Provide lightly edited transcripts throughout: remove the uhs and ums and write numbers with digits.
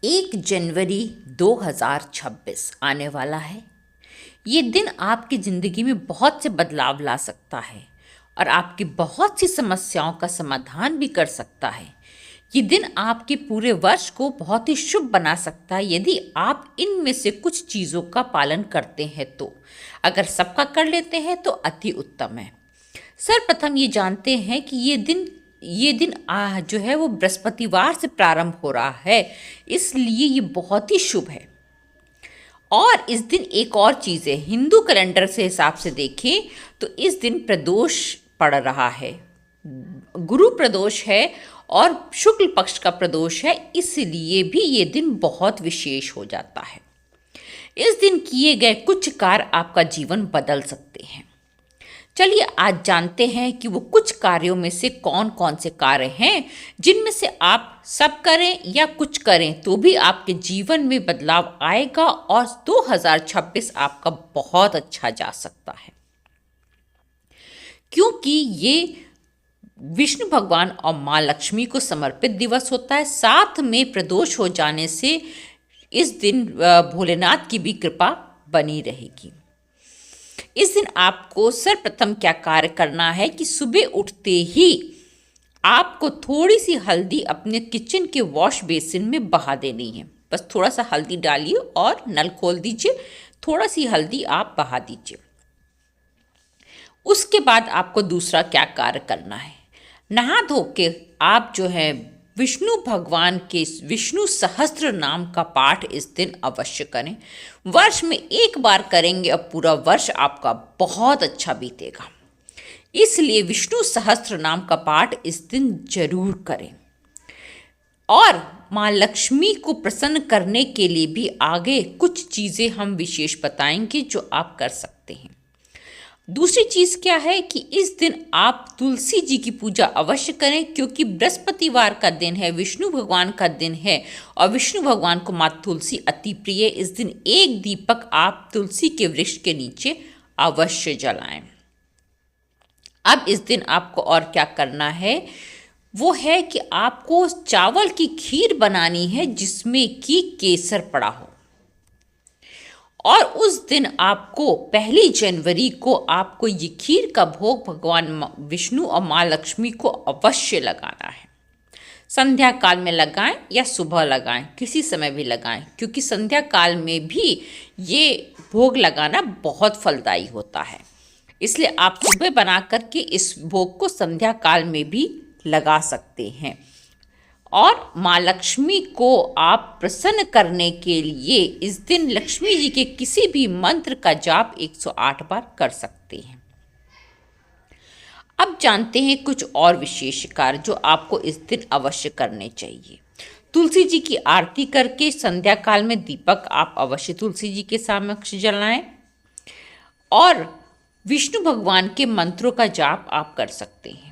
1 जनवरी 2026 आने वाला है। ये दिन आपकी ज़िंदगी में बहुत से बदलाव ला सकता है और आपकी बहुत सी समस्याओं का समाधान भी कर सकता है। ये दिन आपके पूरे वर्ष को बहुत ही शुभ बना सकता है यदि आप इनमें से कुछ चीज़ों का पालन करते हैं तो। अगर सबका कर लेते हैं तो अति उत्तम है। सर्वप्रथम ये जानते हैं कि ये दिन जो है वो बृहस्पतिवार से प्रारंभ हो रहा है, इसलिए ये बहुत ही शुभ है। और इस दिन एक और चीज़ है, हिंदू कैलेंडर से हिसाब से देखें तो इस दिन प्रदोष पड़ रहा है, गुरु प्रदोष है और शुक्ल पक्ष का प्रदोष है, इसलिए भी ये दिन बहुत विशेष हो जाता है। इस दिन किए गए कुछ कार्य आपका जीवन बदल सकते हैं। चलिए आज जानते हैं कि वो कुछ कार्यों में से कौन कौन से कार्य हैं जिनमें से आप सब करें या कुछ करें तो भी आपके जीवन में बदलाव आएगा और 2026 आपका बहुत अच्छा जा सकता है। क्योंकि ये विष्णु भगवान और माँ लक्ष्मी को समर्पित दिवस होता है, साथ में प्रदोष हो जाने से इस दिन भोलेनाथ की भी कृपा बनी रहेगी। इस दिन आपको सर्वप्रथम क्या कार्य करना है कि सुबह उठते ही आपको थोड़ी सी हल्दी अपने किचन के वॉश बेसिन में बहा देनी है। बस थोड़ा सा हल्दी डालिए और नल खोल दीजिए, थोड़ा सी हल्दी आप बहा दीजिए। उसके बाद आपको दूसरा क्या कार्य करना है, नहा धो के आप जो है विष्णु भगवान के विष्णु सहस्त्र नाम का पाठ इस दिन अवश्य करें। वर्ष में एक बार करेंगे और पूरा वर्ष आपका बहुत अच्छा बीतेगा, इसलिए विष्णु सहस्त्र नाम का पाठ इस दिन जरूर करें। और माँ लक्ष्मी को प्रसन्न करने के लिए भी आगे कुछ चीज़ें हम विशेष बताएंगे जो आप कर सकते हैं। दूसरी चीज़ क्या है कि इस दिन आप तुलसी जी की पूजा अवश्य करें, क्योंकि बृहस्पतिवार का दिन है, विष्णु भगवान का दिन है और विष्णु भगवान को माता तुलसी अति प्रिय है। इस दिन एक दीपक आप तुलसी के वृक्ष के नीचे अवश्य जलाएं। अब इस दिन आपको और क्या करना है, वो है कि आपको चावल की खीर बनानी है जिसमें कि केसर पड़ा हो। और उस दिन आपको 1 जनवरी को आपको ये खीर का भोग भगवान विष्णु और माँ लक्ष्मी को अवश्य लगाना है। संध्या काल में लगाएं या सुबह लगाएं, किसी समय भी लगाएं, क्योंकि संध्या काल में भी ये भोग लगाना बहुत फलदायी होता है। इसलिए आप सुबह बना करके इस भोग को संध्या काल में भी लगा सकते हैं। और माँ लक्ष्मी को आप प्रसन्न करने के लिए इस दिन लक्ष्मी जी के किसी भी मंत्र का जाप 108 बार कर सकते हैं। अब जानते हैं कुछ और विशेष कार्य जो आपको इस दिन अवश्य करने चाहिए। तुलसी जी की आरती करके संध्या काल में दीपक आप अवश्य तुलसी जी के समक्ष जलाएं और विष्णु भगवान के मंत्रों का जाप आप कर सकते हैं।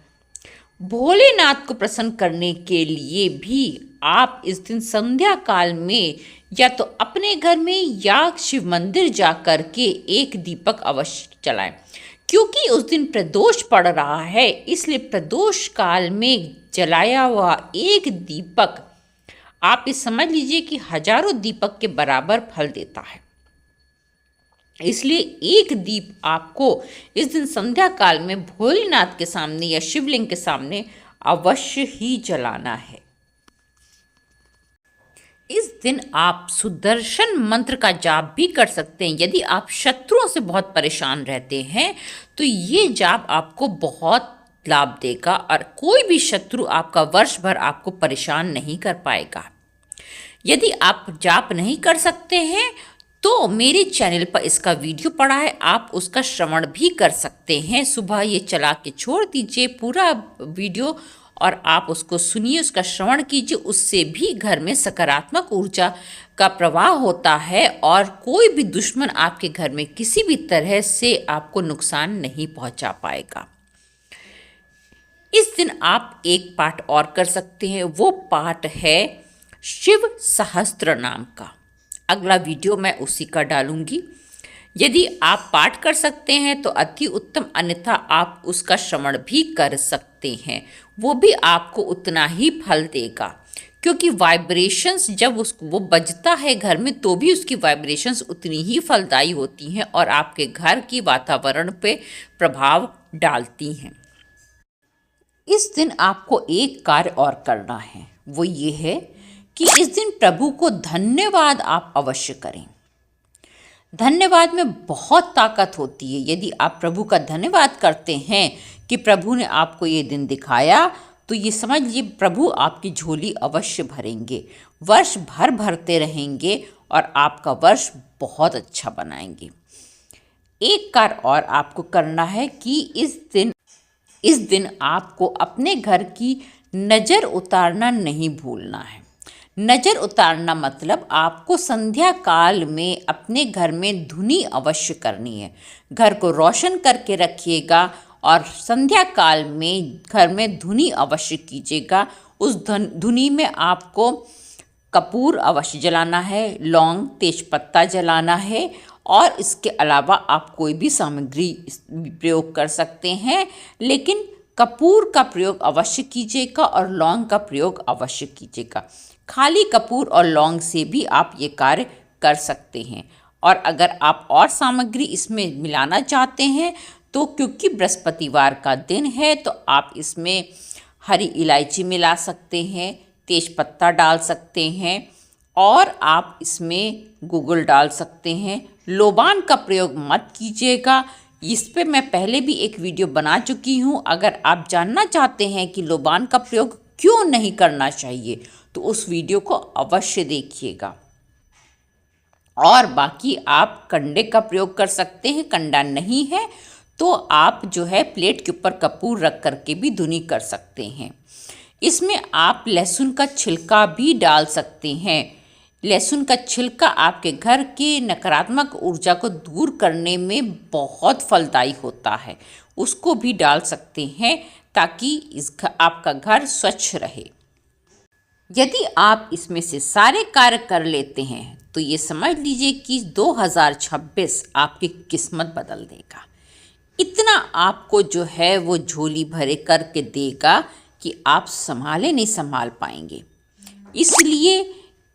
भोलेनाथ को प्रसन्न करने के लिए भी आप इस दिन संध्या काल में या तो अपने घर में या शिव मंदिर जा कर के एक दीपक अवश्य जलाएं, क्योंकि उस दिन प्रदोष पड़ रहा है। इसलिए प्रदोष काल में जलाया हुआ एक दीपक आप ये समझ लीजिए कि हजारों दीपक के बराबर फल देता है। इसलिए एक दीप आपको इस दिन संध्या काल में भोलेनाथ के सामने या शिवलिंग के सामने अवश्य ही जलाना है। इस दिन आप सुदर्शन मंत्र का जाप भी कर सकते हैं। यदि आप शत्रुओं से बहुत परेशान रहते हैं तो ये जाप आपको बहुत लाभ देगा और कोई भी शत्रु आपका वर्ष भर आपको परेशान नहीं कर पाएगा। यदि आप जाप नहीं कर सकते हैं तो मेरे चैनल पर इसका वीडियो पड़ा है, आप उसका श्रवण भी कर सकते हैं। सुबह ये चला के छोड़ दीजिए पूरा वीडियो और आप उसको सुनिए, उसका श्रवण कीजिए। उससे भी घर में सकारात्मक ऊर्जा का प्रवाह होता है और कोई भी दुश्मन आपके घर में किसी भी तरह से आपको नुकसान नहीं पहुंचा पाएगा। इस दिन आप एक पाठ और कर सकते हैं, वो पाठ है शिव सहस्त्र नाम का। अगला वीडियो मैं उसी का डालूंगी। यदि आप पाठ कर सकते हैं तो अति उत्तम, अन्यथा आप उसका श्रवण भी कर सकते हैं, वो भी आपको उतना ही फल देगा। क्योंकि वाइब्रेशंस जब उसको वो बजता है घर में तो भी उसकी वाइब्रेशंस उतनी ही फलदायी होती हैं और आपके घर की वातावरण पे प्रभाव डालती हैं। इस दिन आपको एक कार्य और करना है, वो ये है कि इस दिन प्रभु को धन्यवाद आप अवश्य करें। धन्यवाद में बहुत ताकत होती है। यदि आप प्रभु का धन्यवाद करते हैं कि प्रभु ने आपको ये दिन दिखाया, तो ये समझ लीजिए प्रभु आपकी झोली अवश्य भरेंगे, वर्ष भर भरते रहेंगे और आपका वर्ष बहुत अच्छा बनाएंगे। एक कार्य और आपको करना है कि इस दिन आपको अपने घर की नज़र उतारना नहीं भूलना है। नज़र उतारना मतलब आपको संध्या काल में अपने घर में धुनी अवश्य करनी है। घर को रोशन करके रखिएगा और संध्या काल में घर में धुनी अवश्य कीजिएगा। उस धुनी में आपको कपूर अवश्य जलाना है, लौंग तेजपत्ता जलाना है और इसके अलावा आप कोई भी सामग्री प्रयोग कर सकते हैं, लेकिन कपूर का प्रयोग अवश्य कीजिएगा और लौंग का प्रयोग अवश्य कीजिएगा। खाली कपूर और लौंग से भी आप ये कार्य कर सकते हैं। और अगर आप और सामग्री इसमें मिलाना चाहते हैं तो क्योंकि बृहस्पतिवार का दिन है तो आप इसमें हरी इलायची मिला सकते हैं, तेजपत्ता डाल सकते हैं और आप इसमें गुगल डाल सकते हैं। लोबान का प्रयोग मत कीजिएगा, इस पे मैं पहले भी एक वीडियो बना चुकी हूँ। अगर आप जानना चाहते हैं कि लोबान का प्रयोग क्यों नहीं करना चाहिए तो उस वीडियो को अवश्य देखिएगा। और बाकी आप कंडे का प्रयोग कर सकते हैं, कंडा नहीं है तो आप जो है प्लेट के ऊपर कपूर रख करके भी धुनी कर सकते हैं। इसमें आप लहसुन का छिलका भी डाल सकते हैं। लहसुन का छिलका आपके घर की नकारात्मक ऊर्जा को दूर करने में बहुत फलदायी होता है, उसको भी डाल सकते हैं ताकि आपका घर स्वच्छ रहे। यदि आप इसमें से सारे कार्य कर लेते हैं तो ये समझ लीजिए कि 2026 आपकी किस्मत बदल देगा। इतना आपको जो है वो झोली भरे करके देगा कि आप संभाले नहीं संभाल पाएंगे। इसलिए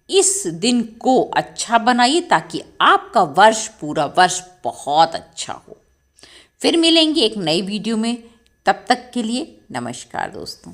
इस दिन को अच्छा बनाइए ताकि आपका वर्ष पूरा वर्ष बहुत अच्छा हो। फिर मिलेंगे एक नई वीडियो में, तब तक के लिए नमस्कार दोस्तों।